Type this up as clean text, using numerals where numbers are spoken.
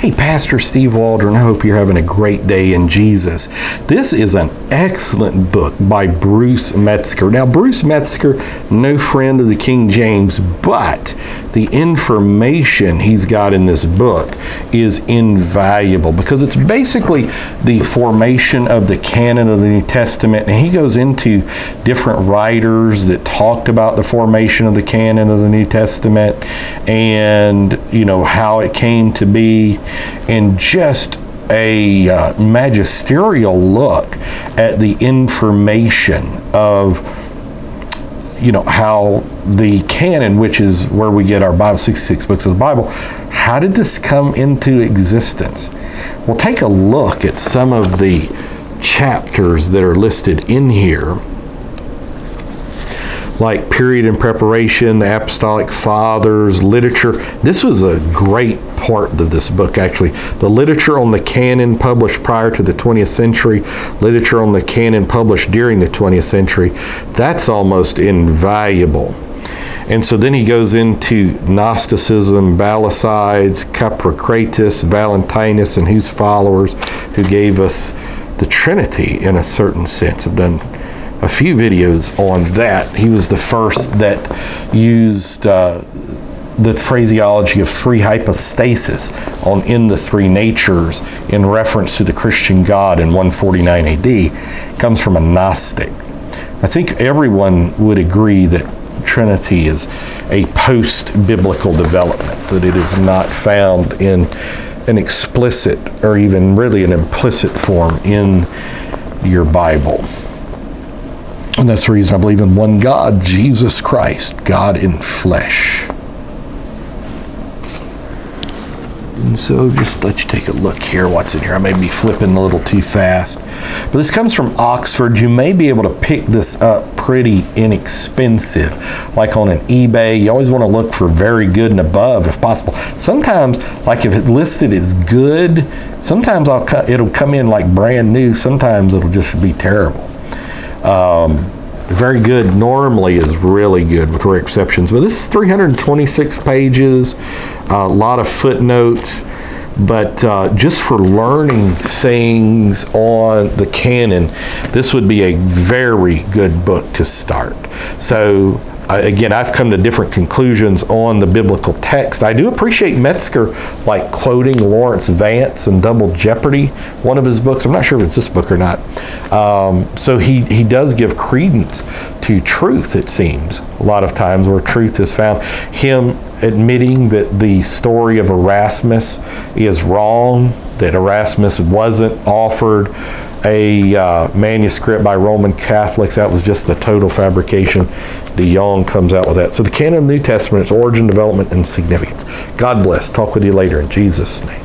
Hey, Pastor Steve Waldron, I hope you're having a great day in Jesus. This is an excellent book by Bruce Metzger. Now, Bruce Metzger, no friend of the King James, but the information he's got in this book is invaluable because it's basically the formation of the canon of the New Testament, and he goes into different writers that talked about the formation of the canon of the New Testament and, how it came to be, and just a magisterial look at the information of how the canon, which is where we get our Bible, 66 books of the Bible, how did this come into existence? We'll take a look at some of the chapters that are listed in here, like period and preparation, the apostolic fathers, literature. This was a great part of this book, actually. The literature on the canon published prior to the 20th century, literature on the canon published during the 20th century. That's almost invaluable. And so then he goes into Gnosticism, Balasides, Caprocratus, Valentinus, and whose followers, who gave us the Trinity in a certain sense. I've done a few videos on that. He was the first that used the phraseology of three hypostasis in the three natures in reference to the Christian God in 149 AD. Comes from a Gnostic. I think everyone would agree that Trinity is a post-biblical development, that it is not found in an explicit or even really an implicit form in your Bible. And that's the reason I believe in one God, Jesus Christ, God in flesh. And so just let you take a look here, what's in here. I may be flipping a little too fast. But this comes from Oxford. You may be able to pick this up pretty inexpensive, like on an eBay. You always want to look for very good and above if possible. Sometimes, like if it's listed as good, sometimes it'll come in like brand new. Sometimes it'll just be terrible. Very good normally is really good with rare exceptions, but this is 326 pages, a lot of footnotes, but just for learning things on the canon, this would be a very good book to start. So again, I've come to different conclusions on the biblical text. I do appreciate Metzger like quoting Lawrence Vance and Double Jeopardy, one of his books. I'm not sure if it's this book or not. So he does give credence to truth, it seems, a lot of times where truth is found. Him admitting that the story of Erasmus is wrong, that Erasmus wasn't offered a manuscript by Roman Catholics. That was just a total fabrication. De Jong comes out with that. So the canon of the New Testament, its origin, development, and significance. God bless. Talk with you later in Jesus' name.